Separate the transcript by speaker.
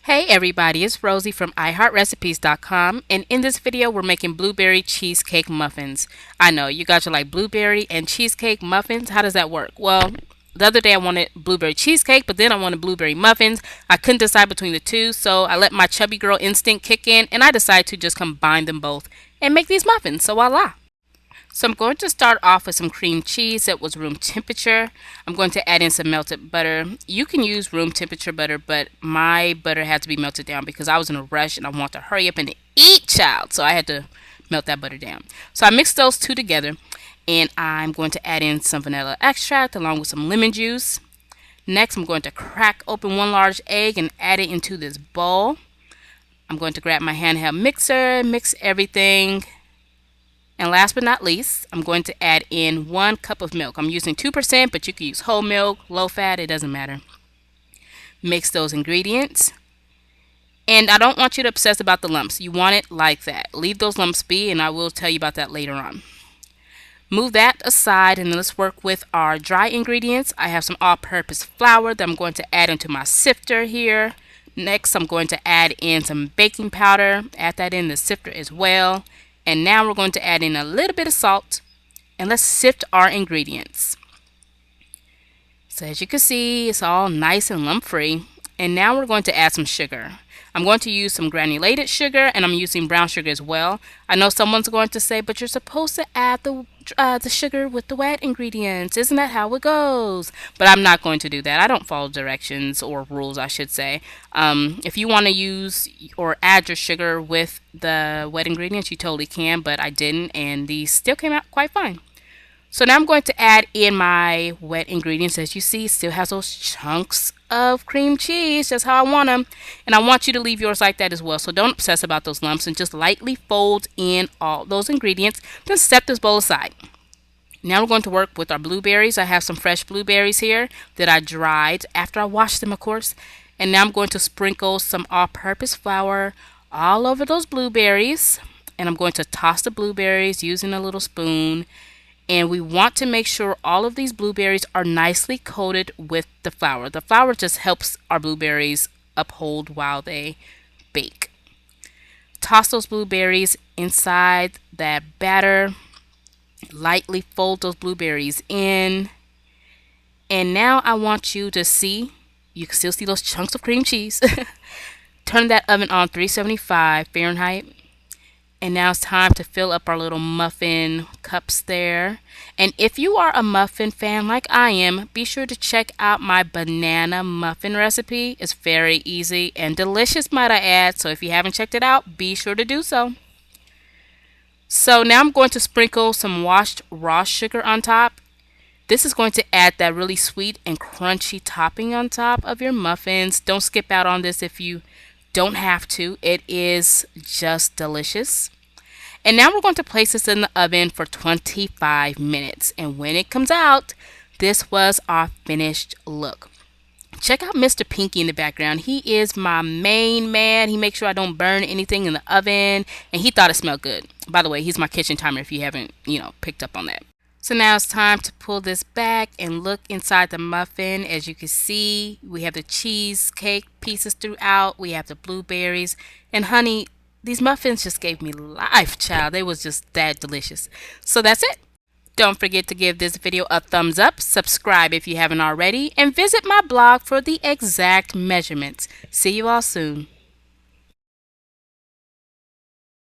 Speaker 1: Hey everybody, it's Rosie from iHeartRecipes.com, and in this video we're making blueberry cheesecake muffins. I know, you guys are like, blueberry and cheesecake muffins? How does that work? Well, the other day I wanted blueberry cheesecake, but then I wanted blueberry muffins. I couldn't decide between the two, so I let my chubby girl instinct kick in, and I decided to just combine them both and make these muffins, so voila! So I'm going to start off with some cream cheese that was room temperature. I'm going to add in some melted butter. You can use room temperature butter, but my butter had to be melted down because I was in a rush and I want to hurry up and eat, child. So I had to melt that butter down. So I mixed those two together, and I'm going to add in some vanilla extract along with some lemon juice. Next, I'm going to crack open one large egg and add it into this bowl. I'm going to grab my handheld mixer, mix everything. And last but not least, I'm going to add in 1 cup of milk. I'm using 2%, but you can use whole milk, low fat, it doesn't matter. Mix those ingredients. And I don't want you to obsess about the lumps. You want it like that. Leave those lumps be, and I will tell you about that later on. Move that aside, and then let's work with our dry ingredients. I have some all-purpose flour that I'm going to add into my sifter here. Next, I'm going to add in some baking powder. Add that in the sifter as well. And now we're going to add in a little bit of salt, and let's sift our ingredients. So as you can see, it's all nice and lump free. And now we're going to add some sugar. I'm going to use some granulated sugar, and I'm using brown sugar as well. I know someone's going to say, but you're supposed to add the sugar with the wet ingredients. Isn't that how it goes? But I'm not going to do that. I don't follow directions or rules, I should say. If you want to use or add your sugar with the wet ingredients, you totally can, but I didn't, and these still came out quite fine. So now I'm going to add in my wet ingredients. As you see, it still has those chunks of cream cheese, just how I want them. And I want you to leave yours like that as well. So don't obsess about those lumps and just lightly fold in all those ingredients. Then set this bowl aside. Now we're going to work with our blueberries. I have some fresh blueberries here that I dried after I washed them, of course. And now I'm going to sprinkle some all-purpose flour all over those blueberries. And I'm going to toss the blueberries using a little spoon. And we want to make sure all of these blueberries are nicely coated with the flour. The flour just helps our blueberries uphold while they bake. Toss those blueberries inside that batter. Lightly fold those blueberries in. And now I want you to see, you can still see those chunks of cream cheese. Turn that oven on 375 Fahrenheit. And now it's time to fill up our little muffin cups there. And if you are a muffin fan like I am, be sure to check out my banana muffin recipe. It's very easy and delicious, might I add. So if you haven't checked it out, be sure to do so. So now I'm going to sprinkle some washed raw sugar on top. This is going to add that really sweet and crunchy topping on top of your muffins. Don't skip out on this if you don't have to. It is just delicious. And now we're going to place this in the oven for 25 minutes. And when it comes out, this was our finished look. Check out Mr. Pinky in the background. He is my main man. He makes sure I don't burn anything in the oven. And he thought it smelled good. By the way, he's my kitchen timer if you haven't, picked up on that. So now it's time to pull this back and look inside the muffin. As you can see, we have the cheesecake pieces throughout. We have the blueberries. And honey, these muffins just gave me life, child. They was just that delicious. So that's it. Don't forget to give this video a thumbs up, subscribe if you haven't already, and visit my blog for the exact measurements. See you all soon.